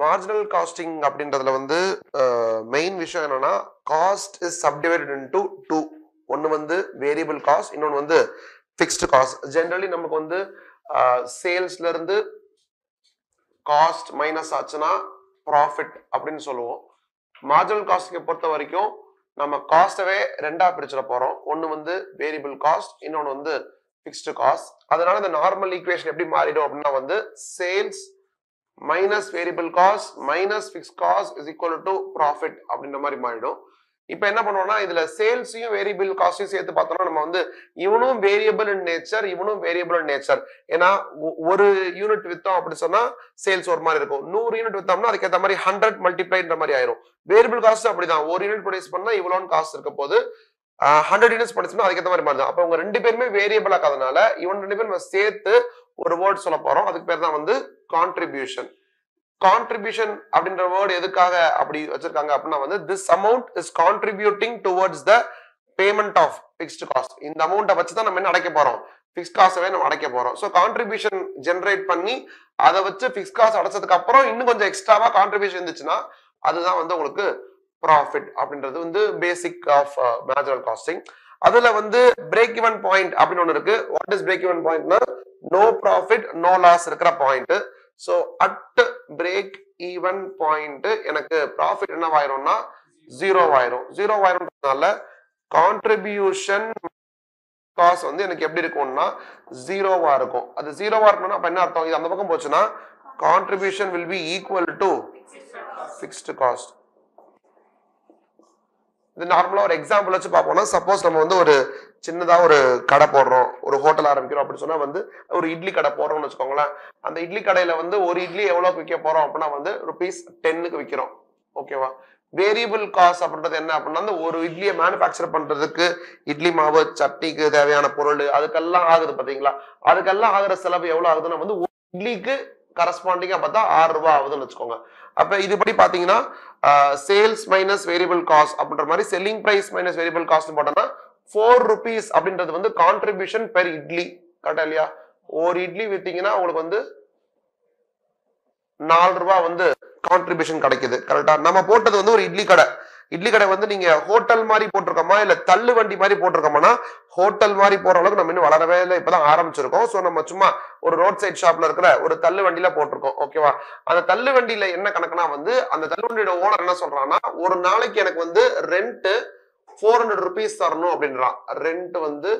Marginal costing அப்படின்றதுல வந்து main விஷயம் என்னன்னா cost is subdivided into two. ஒன்னு வந்து வேரியபிள் காஸ்ட், இன்னொன்னு வந்து ஃபிக்ஸ்டு காஸ்ட். ஜென்ரலி நமக்கு வந்து சேல்ஸ்ல இருந்து காஸ்ட் மைனஸ் ஆச்சுன்னா ப்ராஃபிட் அப்படின்னு சொல்லுவோம். மார்ஜினல் காஸ்டிங்கை பொறுத்த வரைக்கும் நம்ம காஸ்டவே ரெண்டா பிரிச்சிட போறோம். ஒன்னு வந்து வேரியபிள் காஸ்ட், இன்னொன்னு வந்து ஃபிக்ஸ்டு காஸ்ட். அதனால இந்த நார்மல் ஈக்குவேஷன் எப்படி மாறிடும் அப்படின்னா வந்து sales minus variable cost minus fixed cost is equal to profit அப்படின்ற மாதிரி மாறிடும். இப்போ என்ன பண்ணுவோம்னா இதுல சேல்ஸையும் வேரியபிள் காஸ்டையும் சேர்த்து பார்த்தோம்னா நம்ம வந்து இவனும் வேரியபிள் இன் நேச்சர், இவனும் வேரியபிள் இன் நேச்சர். ஏன்னா ஒரு யூனிட் வித்தோம் அப்படி சொன்னா சேல்ஸ் ஒரு மாதிரி இருக்கும். 100 யூனிட் வித்தோம்னா அதுக்கேற்ற மாதிரி 100 மல்டிப்ளைன்ற மாதிரி ஆயிரும். வேரியபிள் காஸ்ட் அப்படிதான், ஒரு யூனிட் ப்ரொடியூஸ் பண்ணா இவ்வளோன்னு காஸ்ட் இருக்க போது 100 யூனிட்ஸ் படிச்சோம்னா அதுக்கேற்ற மாதிரி மாறுதான். அப்போ உங்க ரெண்டு பேருமே வேரியபிள் ஆகாதனால இவன் ரெண்டு பேரும் சேர்த்து ஒரு வேர்ட் சொல்ல போறோம். அதுக்கு பேர் தான் வந்து கான்ட்ரிபியூஷன். கான்ட்ரிபியூஷன் அப்படின்ற வேர்டு எதுக்காக அப்படி வச்சிருக்காங்க அப்படின்னா வந்து this amount is contributing towards the payment of fixed cost. இந்த அமௌண்ட்டை வச்சு தான் நம்ம என்ன அடைக்க போறோம், ஃபிக்ஸ்ட் காஸ்டவே நம்ம அடைக்க போறோம். ஸோ கான்ட்ரிபியூஷன் ஜென்ரேட் பண்ணி அதை வச்சு ஃபிக்ஸ்ட் காஸ்ட் அடைச்சதுக்கு அப்புறம் இன்னும் கொஞ்சம் எக்ஸ்ட்ராவா கான்ட்ரிபியூஷன் இருந்துச்சுன்னா அதுதான் வந்து உங்களுக்கு ப்ராஃபிட் அப்படின்றது வந்து பேசிக் ஆஃப் மார்ஜினல் காஸ்டிங். அதுல வந்து பிரேக் ஈவன் பாயிண்ட் அப்படின்னு ஒன்று இருக்கு. வாட் இஸ் பிரேக் ஈவன் பாயிண்ட்னா நோ ப்ராஃபிட் நோ லாஸ் இருக்கிற point. So at break even point எனக்கு ப்ராஃபிட் என்னவாயிரும்னா ஜீரோவாயிரும். ஜீரோவாயிரும்னால கான்ட்ரிபியூஷன் காஸ்ட் வந்து எனக்கு எப்படி இருக்கும்னா ஜீரோவா இருக்கும். அது ஜீரோவா இருக்கணும்னா அப்ப என்ன அர்த்தம், இது அந்த பக்கம் போச்சுன்னா contribution will be equal to fixed cost. இது நார்மலா ஒரு எக்ஸாம்பிள் வச்சு பார்ப்போம்னா சப்போஸ் நம்ம வந்து ஒரு சின்னதா ஒரு கடை போடுறோம், ஒரு ஹோட்டல் ஆரம்பிக்கிறோம் அப்படின்னு சொன்னா வந்து ஒரு இட்லி கடை போடுறோம்னு வச்சுக்கோங்களேன். அந்த இட்லி கடையில வந்து ஒரு இட்லி எவ்வளவுக்கு விற்க போறோம் அப்படின்னா வந்து ₹10க்கு விற்கிறோம். ஓகேவா? வேரியபிள் காஸ்ட் அப்படின்றது என்ன அப்படின்னா அந்த ஒரு இட்லியை மேனுஃபேக்சர் பண்றதுக்கு இட்லி மாவு, சட்னிக்கு தேவையான பொருள் அதுக்கெல்லாம் ஆகுது பாத்தீங்களா, அதுக்கெல்லாம் ஆகுற செலவு எவ்வளவு ஆகுதுன்னா வந்து ஒரு இட்லிக்கு கரஸ்பாண்டிங்கா பார்த்தா ₹6 ஆகுதுன்னு வச்சுக்கோங்க. அப்ப இதுபடி பாத்தீங்கன்னா சேல்ஸ் மைனஸ் வேரியபிள் காஸ்ட் அப்படின்ற மாதிரி selling price minus variable cost போட்டோம்னா ₹4 அப்படின்றது வந்து கான்ட்ரிபியூஷன் பெர் இட்லி. கரெக்டா இல்லையா? ஒரு இட்லி வித்தீங்கன்னா உங்களுக்கு வந்து ₹4 வந்து கான்ட்ரிபியூஷன் கிடைக்குது. கரெக்டா? நம்ம போட்டது வந்து ஒரு இட்லி கடை. இட்லி கடை வந்து நீங்க ஹோட்டல் மாதிரி போட்டிருக்கோமா இல்ல தள்ளு வண்டி மாதிரி போட்டிருக்கோம்னா ஹோட்டல் மாதிரி போற அளவுக்கு நம்ம இன்னும் வளரவே இல்லை, இப்பதான் ஆரம்பிச்சிருக்கோம். சோ நம்ம சும்மா ஒரு ரோட் சைட் ஷாப்ல இருக்கிற ஒரு தள்ளு வண்டியில போட்டிருக்கோம். ஓகேவா? அந்த தள்ளு வண்டியில என்ன கணக்குனா வந்து அந்த தள்ளு வண்டியோட ஓனர் என்ன சொல்றான்னா ஒரு நாளைக்கு எனக்கு வந்து ரெண்ட் ₹400 தரணும் அப்படின்றான். ரெண்ட் வந்து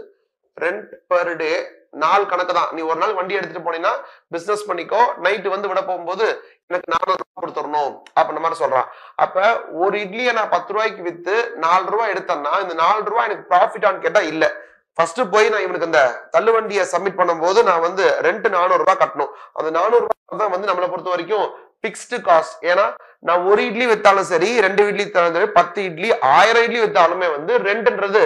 ரெண்ட் பெர் டே நாள் கணக்கு தான். நீ ஒரு நாள் வண்டி எடுத்துட்டு போனீங்கன்னா பிசினஸ் பண்ணிக்கோ, நைட்டு வந்து விட போகும்போது எனக்கு ₹400 கொடுத்துடணும் அப்படின்ற மாதிரி சொல்றான். அப்ப ஒரு இட்லியை நான் ₹10 வித்து ₹4 எடுத்தேன்னா இந்த ₹4 எனக்கு ப்ராஃபிட்டான்னு கேட்டா இல்ல. ஃபர்ஸ்ட் போய் நான் இவனுக்கு அந்த தள்ளுவண்டியை சப்மிட் பண்ணும்போது நான் வந்து ரெண்ட் ₹400 கட்டணும். அந்த ₹400 தான் வந்து நம்மளை பொறுத்த வரைக்கும் பிக்ஸ்டு காஸ்ட். ஏன்னா நான் ஒரு இட்லி வித்தாலும் சரி, 2 இட்லி வித்தாலும் சரி, 10 இட்லி 1000 இட்லி வித்தாலுமே வந்து ரெண்ட்ன்றது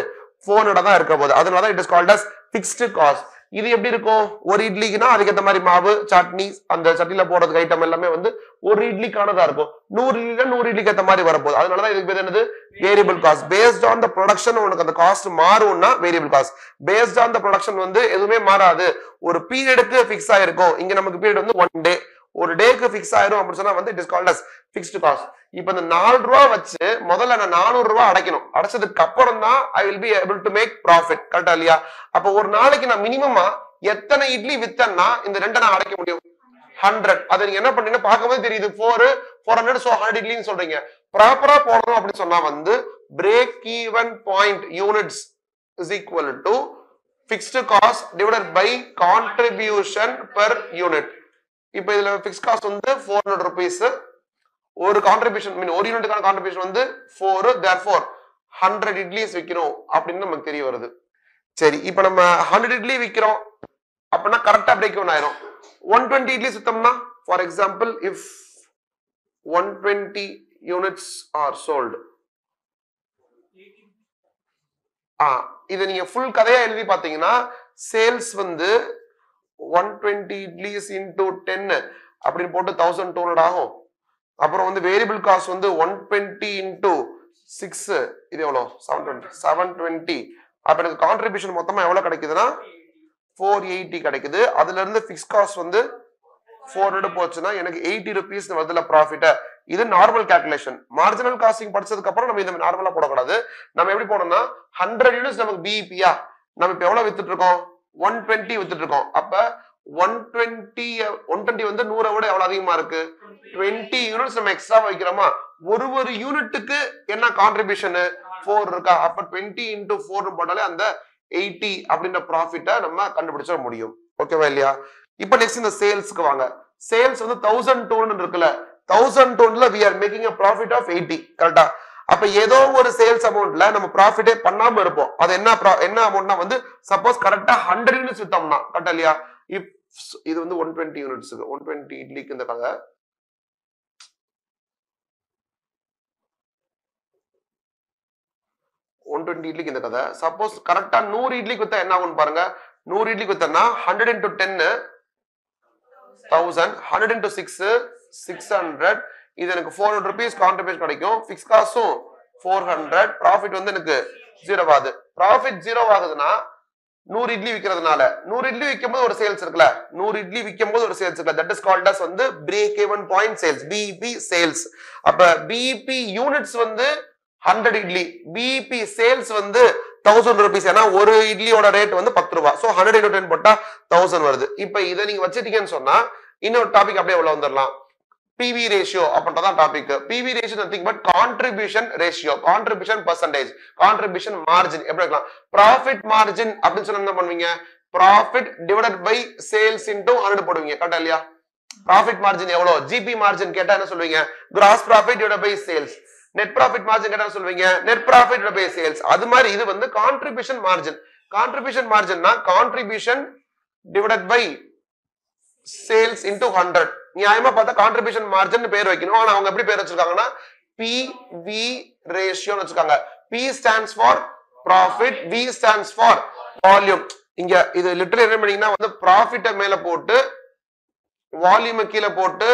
$400 தான் இருக்க போகுது. அதனாலதான் it is called as fixed cost. இது எப்படி இருக்கும், ஒரு இட்லிக்குன்னா அதுக்கேற்ற மாதிரி மாவு, சட்னி, அந்த சட்னில போடுறதுக்கு ஐட்டம் எல்லாமே வந்து ஒரு இட்லிக்கானதா இருக்கும். 100 இட்லினா 100 இட்லிக்கு ஏற்ற மாதிரி வரப்போகுது. அதனாலதான் இதுக்கு பேர் என்னது variable cost. Based on the production உனக்கு அந்த காஸ்ட் மாறும்னா variable cost. Based on the production வந்து எதுவுமே மாறாது, ஒரு பீரியடுக்கு பிக்ஸ் ஆயிருக்கும். இங்க நமக்கு பீரியட் வந்து 1 டே, ஒரு டேக்கு பிக்ஸ் ஆயிரும் அப்படின்னு சொன்னா வந்து it is called as fixed cost. இப்ப இந்த ₹4 வச்சு முதல்ல நான் ₹400 அடைக்கணும். அடைச்சதுக்கு அப்புறம் தான் I will be able to make profit. கரெக்டா இல்லையா? அப்ப ஒரு நாளைக்கு நான் மினிமமா எத்தனை இட்லி வித்தன்னா இந்த ரெண்டை நான் அடைக்க முடியும்? 100. அதை நீங்க என்ன பண்ணீங்கன்னா பார்க்கும்போது தெரியுது 400 so 100 இட்லின்னு சொல்றீங்க. ப்ராப்பரா போடணும் அப்படின்னு சொன்னா வந்து break even point units is equal to fixed cost divided by contribution per unit. இப்ப இதுல பிக்ஸ்ட் காஸ்ட் வந்து ₹400. ஒரு கான்ட்ரிபியூஷன் ஒரு யூனிட்டுக்கான கான்ட்ரிபியூஷன் வந்து 4, therefore 100 இட்லிஸ் விற்கிறோம் அப்படின்னு நமக்கு தெரிய வருது. சரி, இப்ப நம்ம 100 இட்லி விற்கிறோம் அப்படின்னா கரெக்டா பிரேக் ஈவன் ஆயிரும். 120 இட்லி சுத்தம்னா for example if 120 units are sold, இதை நீங்க ஃபுல் கதையா எழுதி பாத்தீங்கன்னா சேல்ஸ் வந்து 120 இட்லிஸ் இன்டூ 10 அப்படின்னு போட்டு 1200 ஆகும். அப்புறம் வந்து வேரியபிள் காஸ்ட் வந்து 120 இன்டூ 6 இது எவ்வளவு 720. அப்ப எனக்கு கான்ட்ரிபியூஷன் மொத்தமா எவ்வளவு கிடைக்குதுன்னா 480 கிடைக்குது. அதுல இருந்து பிக்ஸ் காஸ்ட் வந்து 400 போச்சுன்னா எனக்கு 80 rupees வருதுல ப்ராஃபிட். இது நார்மல் கால்குலேஷன். மார்ஜினல் காஸ்டிங் படிச்சதுக்கு அப்புறம் நம்ம இந்த நார்மலா போடக்கூடாது. நம்ம எப்படி போடணும்னா 100 யூனிட்ஸ் நமக்கு பிஇபியா, நம்ம இப்ப எவ்வளவு வித்துட்டு இருக்கோம்? 120 வித்துட்டு இருக்கோம். அப்ப 120 வந்து 100 விட எவ்வளவு அதிகமா இருக்கு? 20 யூனிட்ஸ் நம்ம எக்ஸ்ட்ரா வைக்கிறோமா? ஒரு யூனிட்டுக்கு என்ன கான்ட்ரிபியூஷன் 4 இருக்கா? அப்ப 20 into 4 போட்டாலே அந்த 80 அப்படின்ற ப்ராஃபிட்டை நம்ம கண்டுபிடிச்ச முடியும். ஓகேவா இல்லையா? இப்ப நெக்ஸ்ட் இந்த சேல்ஸ்க்கு வாங்க. சேல்ஸ் வந்து 1002 இருக்குல்ல, 1002ல we are making a profit of 80. கரெக்டா? அப்ப ஏதோ ஒரு சேல்ஸ் அமௌண்ட்ல நம்ம ப்ராஃபிட்டே பண்ணாம இருப்போம். அது என்ன அமௌண்ட்னா வந்து சப்போஸ் கரெக்டா 100 யூனிட்ஸ் வித்தோம்னா, கரெக்டா இல்லையா? இது வந்து 120 யூனிட்ஸ்க்கு 120 இட்லிக்கு இந்த கதை. இட்லிக்கு இந்த கதை. சப்போஸ் கரெக்டா 100 இட்லிக்கு வித்தா என்ன ஆகும் பாருங்க. 100 இட்லிக்கு வித்தா 100 into 10 1000, 100 into 6 600. இது எனக்கு 400 rupees கான்ட்ரிபியூஷன் கிடைக்கும். ஃபிக்ஸ் காஸ்டும் 400. ப்ராஃபிட் வந்து எனக்கு 0 ஆகுது. ப்ராஃபிட் 0 ஆகுதுன்னா 100 இட்லி விக்கிறதுனால 100 இட்லி விக்கும்போது ஒரு சேல்ஸ் இருக்குல்ல, 100 இட்லி விக்கும்போது ஒரு சேல்ஸ் இருக்குல்ல, தட் இஸ் கால்ட் அஸ் வந்து break even point sales, PIB sales. அப்ப பிஇபி யூனிட்ஸ் வந்து 100 இட்லி, பிஇபி சேல்ஸ் வந்து 1000 rupees. ஏன்னா ஒரு இட்லியோட ரேட் வந்து 10 ரூபாய். சோ 100 into 10 போட்டா 1000 வருது. இப்ப இதை நீங்க வச்சிட்டீங்கன்னு சொன்னா இன்னொரு டாபிக் அப்படியே உள்ள வந்துடலாம். பிவி ரேஷியோ அப்படின்றதான் topic. PV ratio nothing but contribution ratio, contribution percentage, contribution margin. எப்படி இருக்கலாம்? ப்ராஃபிட் மார்ஜின் அப்படின்னு சொன்னா என்ன பண்ணுவீங்க? Profit divided by sales into 100 போடுவீங்க. கரெக்டா இல்லையா? ப்ராஃபிட் மார்ஜின் எவ்வளவு? ஜிபி மார்ஜின் கேட்டா என்ன சொல்லுவீங்க? Gross profit divided by sales. Net profit margin கேட்டா சொல்லுவீங்க? Net profit divided by sales. அது மாதிரி இது வந்து கான்ட்ரிபியூஷன் மார்ஜின். கான்ட்ரிபியூஷன் மார்ஜின்னா contribution divided by sales into 100. நியாயமா பார்த்தா கான்ட்ரிபியூஷன் மார்ஜின் பேர் வைக்கணும். ஆனா அவங்க எப்படி பேர் வச்சிருக்காங்கன்னா பிவி ரேஷியோன்னு வச்சிருக்காங்க. P stands for profit, V stands for volume. இங்க இது லிட்டரலி என்ன பண்ணீங்கன்னா வந்து ப்ராஃபிட்டை மேல போட்டு வால்யூமை கீழே போட்டு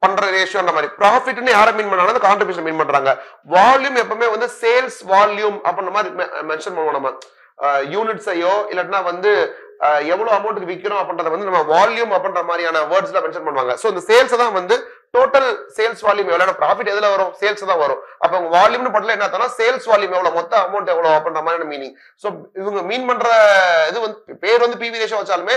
பண்ற ரேஷியோன்ற மாதிரி. ப்ராஃபிட்னு யாரை மீன் பண்ணாலும் கான்ட்ரிபியூஷன் மீன் பண்றாங்க. வால்யூம் எப்பவுமே வந்து சேல்ஸ் வால்யூம் அப்படின்ற மாதிரி மென்ஷன் பண்ணுவோம். நம்ம யூனிட்ஸையோ இல்லைன்னா வந்து எவ்வளவு அமௌண்ட்டுக்கு விற்கிறோம் அப்படின்றத வந்து நம்ம வால்யூம் அப்படின்ற மாதிரியான வேர்ட்ஸ்ல மென்ஷன் பண்ணுவாங்க. சோ இந்த சேல்ஸ் தான் வந்து டோட்டல் சேல்ஸ் வால்யூம் எவ்வளவு, ப்ராஃபிட் எதுல வரும்? சேல்ஸ் தான் வரும். அப்ப உங்க வால்யூம்னு போட்டல என்ன அர்த்தம்னா சேல்ஸ் வால்யூம் எவ்வளவு, மொத்த அமௌண்ட் எவ்வளவு அப்படின்ற மாதிரியான மீனிங். சோ இவங்க மீன் பண்ற இது வந்து பேர் வந்து பிவி ரேஷியோ வச்சாலுமே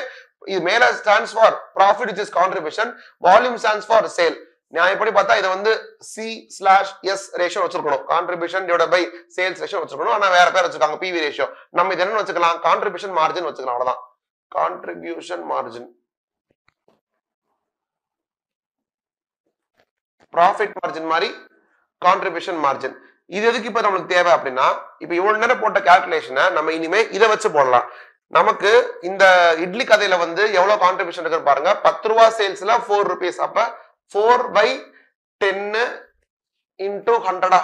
இது மேல stands for profit which is contribution, volume stands for sale. நியாயப்படி பார்த்தா இதை வந்து C/S ரேஷியோ வச்சிருக்கணும், contribution divided by sales ratio வச்சிருக்கணும். ஆனா வேற பேர் வச்சிருக்காங்க பிவி ரேஷியோ. நம்ம இது என்ன வச்சுக்கலாம்? கான்ட்ரிபியூஷன் மார்ஜின் வச்சுக்கலாம். அவ்வளவுதான், கான்ட்ரிபியூஷன் மார்ஜின். ப்ராஃபிட் மார்ஜின் மாதிரி கான்ட்ரிபியூஷன் மார்ஜின். இது எதுக்கு இப்ப நம்மளுக்கு தேவை அப்படின்னா, இப்ப இவ்வளவு நேரம் போட்ட கால்குலேஷனை நம்ம இனிமே இதை வச்சு போடலாம். நமக்கு இந்த இட்லி கதையில வந்து எவ்வளவு கான்ட்ரிபியூஷன் இருக்குன்னு பாருங்க. 10 ரூபாய் சேல்ஸ்ல 4 rupees. அப்ப 4/10 into 100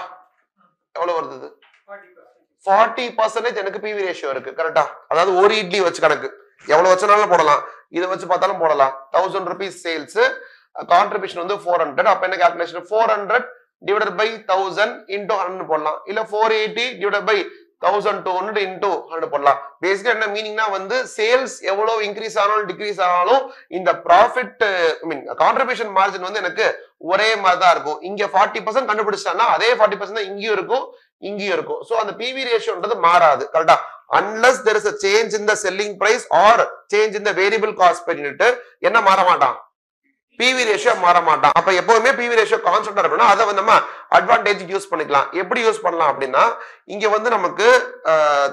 எவ்வளவு வருது? 40% எனக்கு பிவி ரேஷியோ இருக்கு. கரெக்டா? அதாவது ஒரு இட்லி வச்சு கணக்கு எவ்வளவு வச்சனாலும் போடலாம், இதை வச்சு பார்த்தாலும் போடலாம். 1000 rupees சேல்ஸ், கான்ட்ரிபியூஷன் வந்து 400. அப்ப என்ன கால்குலேஷன்? 400 divided by 1000 into 100 போடலாம். இல்ல 480 divided by 1200 into 100 போடலாம். பேசிக்கா என்ன மீனிங்னா வந்து சேல்ஸ் எவ்வளவு இன்க்ரீஸ் ஆனாலும் டிக்ரீஸ் ஆனாலும் இந்த ப்ராஃபிட் கான்ட்ரிபியூஷன் மார்ஜின் வந்து எனக்கு ஒரே மாதிரி தான் இருக்கும். இங்க 40% கண்டுபிடிச்சானா அதே 40% தான் இங்கேயும் இருக்கும் இங்கேயும் இருக்கும். சோ அந்த பிவி ரேஷியோன்றது மாறாது. கரெக்டா? unless there is a change in the selling price or change in the variable cost per unit, என்ன மாற மாட்டான்? பிவி ரேஷியோ மாற மாட்டான். அப்ப எப்பவுமே பிவி ரேஷியோ கான்ஸ்டன்டா இருக்கணும். அதை வந்து நம்ம அட்வான்டேஜ் யூஸ் பண்ணிக்கலாம். எப்படி யூஸ் பண்ணலாம் அப்படின்னா, இங்க வந்து நமக்கு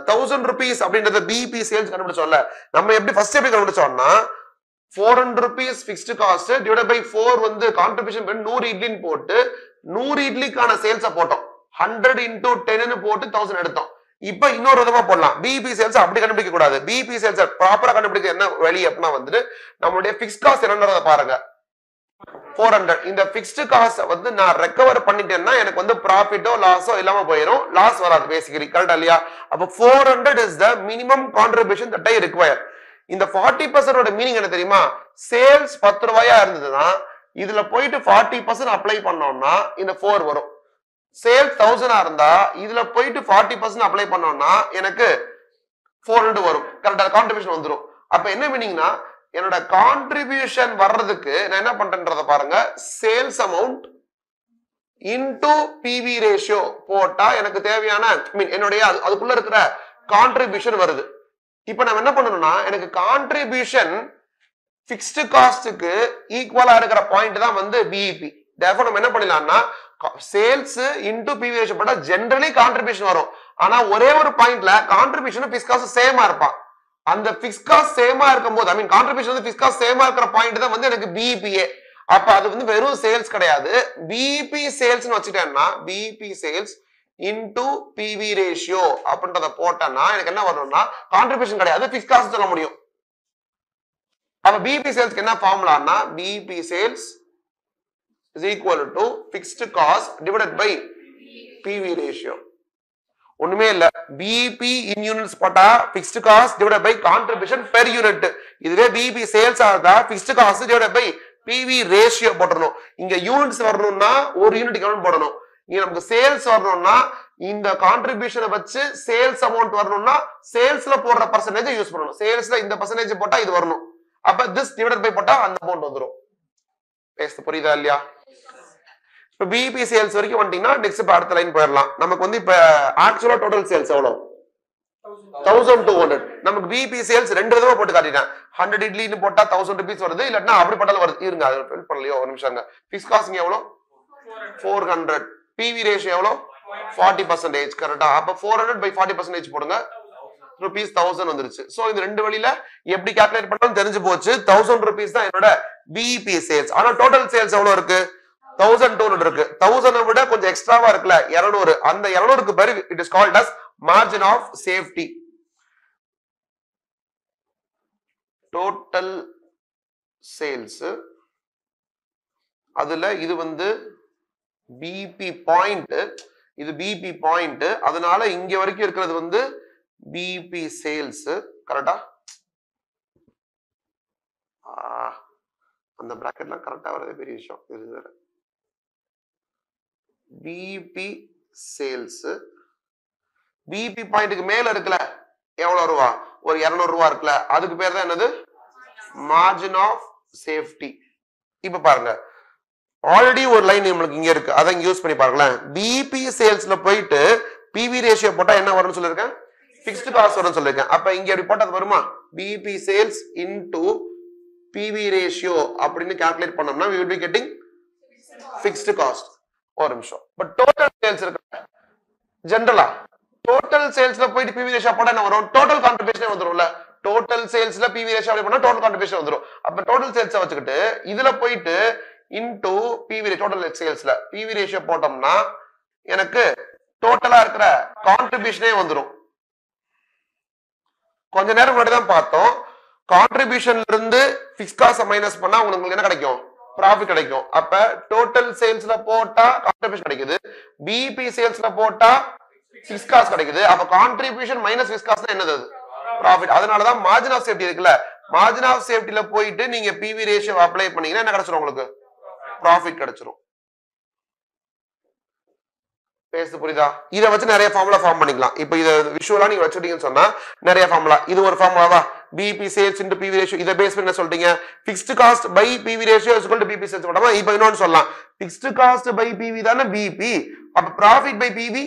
1000 rupees அப்படின்றத பிஇபி சேல்ஸ் கண்டுபிடிச்சோம்ல, நம்ம எப்படி ஃபர்ஸ்ட் எப்படி கண்டுபிடிச்சோம்னா 400 rupees fixed cost divided by 4 வந்து கான்ட்ரிபியூஷன் பண்ணி 100 இட்லின்னு போட்டு 100 இட்லிக்கான சேல்ஸை போட்டோம். 100 into 10 போட்டு 1000 எடுத்தோம். இப்ப இன்னொரு விதமா போடலாம். பிஇபி சேல்ஸ் அப்படி கண்டுபிடிக்க கூடாது. பிஇபி சேல்ஸ் ப்ராப்பரா கண்டுபிடிக்க என்ன வழி அப்படின்னா வந்துட்டு நம்மளுடைய பிக்ஸ்ட் காஸ்ட் என்னன்றத பாருங்க. 400 இந்த பிக்ஸ்ட் காஸ்ட் வந்து நான் ரெக்கவர் பண்ணிட்டேன்னா எனக்கு வந்து ப்ராஃபிட்டோ லாஸோ இல்லாம போயிடும். லாஸ் வராது பேசிக்கலி. கரெக்டா இல்லையா? அப்ப 400 is the minimum contribution that I require. இந்த 40% மீனிங் என்ன தெரியுமா? சேல்ஸ் 10 ரூபாயா இருந்ததுன்னா இதுல போயிட்டு 40% அப்ளை பண்ணோம்னா இந்த 4 வரும். சேல்ஸ் 1000 இருந்தா இதுல போயிட்டு 40% அப்ளை பண்ணோம்னா எனக்கு 400 வரும். கரெக்டா? கான்ட்ரிபியூஷன் வந்துடும். அப்ப என்ன மீனிங்னா என்னோட கான்ட்ரிபியூஷன் வர்றதுக்கு நான் என்ன பண்றேன்றத பாருங்க, sales amount into PV ratio போட்டா எனக்கு தேவையான என்னுடைய அதுக்குள்ள இருக்கிற கான்ட்ரிபியூஷன் வருது. இப்ப நம்ம என்ன பண்ணணும்னா, எனக்கு கான்ட்ரிபியூஷன் பிக்ஸ்டு காஸ்டுக்கு ஈக்குவலா இருக்கிற பாயிண்ட் தான் வந்து பிஇபி. therefore நம்ம என்ன பண்ணலாம்னா, சேல்ஸ் இன்டு பிவி ரேஷியோ போட்டா ஜெனரலி கான்ட்ரிபியூஷன் வரும். ஆனா ஒரே ஒரு பாயிண்ட்ல கான்ட்ரிபியூஷன் பிக்ஸ் காஸ்ட் சேமா இருப்பான். அந்த பிக்ஸ் காஸ்ட் சேமா இருக்கும்போது கான்ட்ரிபியூஷன் வந்து பிக்ஸ் காஸ்ட் சேமா இருக்கிற பாயிண்ட் தான் வந்து எனக்கு பிஇபிஏ. அப்ப அது வந்து வெறும் சேல்ஸ் கிடையாது, பிஇபி சேல்ஸ் வச்சுட்டேன்னா BEP sales into PV ratio அப்படின்றத போட்டேன்னா எனக்கு என்ன வரணும்னா, கான்ட்ரிபியூஷன் கிடையாது, பிக்ஸ் காஸ்ட் சொல்ல முடியும். அப்ப பிஇபி சேல்ஸ்க்கு என்ன ஃபார்முலான்னா, BEP sales is equal to fixed cost divided by PV ratio. ஒண்ணுமே இல்ல, பிஇபி in units போட்டா fixed cost divided by contribution per unit. இதுவே பிஇபி சேல்ஸ் ஆகுதா fixed cost divided by PV ratio போடணும். இங்க யூனிட்ஸ் வரணும்னா ஒரு யூனிட் எவ்வளவு போடணும். இங்க நமக்கு சேல்ஸ் வரணும்னா இந்த கான்ட்ரிபியூஷனை வச்சு சேல்ஸ் அமௌண்ட் வரணும்னா சேல்ஸ்ல போடுற பர்சன்டேஜ் யூஸ் பண்ணணும். சேல்ஸ்ல இந்த பர்சன்டேஜ் போட்டா இது வரணும். அப்ப this divided by போட்டா அந்த அமௌண்ட் வந்துரும். பேச புரியுதா இல்லையா? இப்ப பிஇபி சேல்ஸ் வரைக்கும் வந்துட்டீங்கன்னா நெக்ஸ்ட் அடுத்த லைன் போயிடலாம். நமக்கு வந்து இப்ப ஆக்சுவலா டோட்டல் சேல்ஸ் எவ்வளவு? 1200. நமக்கு பிஇபி சேல்ஸ் ரெண்டு விதமா போட்டு காட்டிட்டேன். 100 இட்லின்னு போட்டா 1000 ரூபீஸ் வருது, இல்லன்னா அப்படி போட்டாலும் வருது. இருங்க, அது ஃபில் பண்ணலையோ ஒரு நிமிஷம். பிக்ஸ் காஸ்ட் எவ்வளவு? 400. பிவி ரேஷியோ எவ்வளவு? 40%. கரெக்டா? அப்ப 400 by 40% போடுங்க, rupees 1000 வந்துருச்சு. சோ இந்த ரெண்டு வழியில எப்படி கால்குலேட் பண்ணாலும் தெரிஞ்சு போச்சு. 1000 ரூபீஸ் தான் என்னோட பிஇபி சேல்ஸ். ஆனா டோட்டல் சேல்ஸ் எவ்வளவு இருக்கு? 1200 இருக்கு. 1000 விட கொஞ்சம் எக்ஸ்ட்ராவா இருக்குல்ல, 200. அந்த 200க்கு பேரு it is called as margin of safety. Total sales அதுல இது வந்து பிபி பாயிண்ட், இது பிபி பாயிண்ட். அதனால இங்க வரைக்கும் இருக்கிறது வந்து பிபி சேல்ஸ். கரெக்டா? அந்த பிராக்கெட்லாம் கரெக்டா வரது பெரிய விஷயம். இது பிபி சேல்ஸ். பிபி பாயிண்ட்க்கு மேல இருக்குல்ல, எவ்வளவு ரூபா? ஒரு 200 ரூபா இருக்குல்ல, அதுக்கு பேர் தான் என்னது? Margin of safety. இப்ப பாருங்க, ஆல்ரெடி ஒரு லைன் நம்மளுக்கு இங்க இருக்கு, அதை யூஸ் பண்ணி பாருங்களேன். பிபி சேல்ஸ்ல போயிட்டு பிவி ரேஷியோ போட்டா என்ன வரும்னு சொல்லிருக்கேன்? பிக்ஸ்ட் காஸ்ட் வரும்னு சொல்லிருக்கேன். அப்ப இங்க எப்படி போட்டது வருமா? BB sales into PV ratio அப்படின்னு கால்குலேட் பண்ணோம்னா we will be getting fixed cost. ஒரு நிமிஷம். பட் டோட்டல் சேல்ஸ் இருக்கு, ஜெனரலா டோட்டல் சேல்ஸ்ல போயிட்டு பிவி ரேஷியோ போட்டா என்ன வரும்? டோட்டல் கான்ட்ரிபியூஷன் வந்துரும்ல. டோட்டல் சேல்ஸ்ல பிவி ரேஷியோ அப்படி பண்ணா டோட்டல் கான்ட்ரிபியூஷன் வந்துரும். அப்ப டோட்டல் சேல்ஸை வச்சுக்கிட்டு இதுல போயிட்டு இன்டு பிவி டோட்டல் சேல்ஸ்ல பிவி ரேஷியோ போட்டோம்னா எனக்கு டோட்டலா இருக்கிற கான்ட்ரிபியூஷனே வந்துரும். கொஞ்ச நேரம் முன்னாடி தான் பார்த்தோம், கான்ட்ரிபியூஷன்ல இருந்து பிக்ஸ் காஸ்ட் மைனஸ் பண்ணா உங்களுக்கு என்ன கிடைக்கும்? ப்ராஃபிட் கிடைக்கும். அப்ப டோட்டல் சேல்ஸ்ல போட்டா கான்ட்ரிபியூஷன் கிடைக்குது, பிபி சேல்ஸ்ல போட்டா பிக்ஸ் காஸ்ட் கிடைக்குது. அப்ப கான்ட்ரிபியூஷன் மைனஸ் பிக்ஸ் காஸ்ட் என்னது? ப்ராஃபிட். அதனாலதான் மார்ஜின் ஆஃப் சேஃப்டி இருக்குல்ல, மார்ஜின் ஆஃப் சேஃப்டில போயிட்டு நீங்க பிவி ரேஷியோ அப்ளை பண்ணீங்கன்னா என்ன கிடைச்சிரும்? உங்களுக்கு ப்ராஃபிட் கிடைச்சிரும். பேசு புரியுதா? இதை வச்சு நிறைய ஃபார்முலா ஃபார்ம் பண்ணிக்கலாம். இப்போ இதை விஷுவலா நீங்க வச்சுட்டீங்கன்னு சொன்னா நிறைய ஃபார்முலா. இது ஒரு ஃபார்முலாவா? BP sales into PV ratio. இதை பேஸ் பண்ணி என்ன சொல்றீங்க? Fixed cost by PV ratio is equal to BP sales போடாம இப்போ இன்னொன்னு சொல்லலாம், ஃபிக்ஸ்ட் காஸ்ட் பை பிவி தானே பிபி, அப்ப profit by PV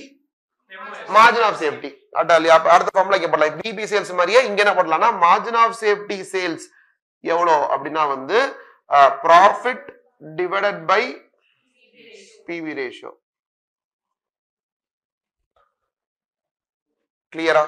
margin of safety. அட்டாலியா? அப்ப அடுத்த ஃபார்முலா இங்க போடலாம். பிபி சேல்ஸ் மாதிரியே இங்க என்ன போடலாம்னா மார்ஜின் ஆஃப் சேஃப்டி சேல்ஸ் எவ்வளோ அப்படின்னா வந்து profit divided by PV ratio. கிளியரா?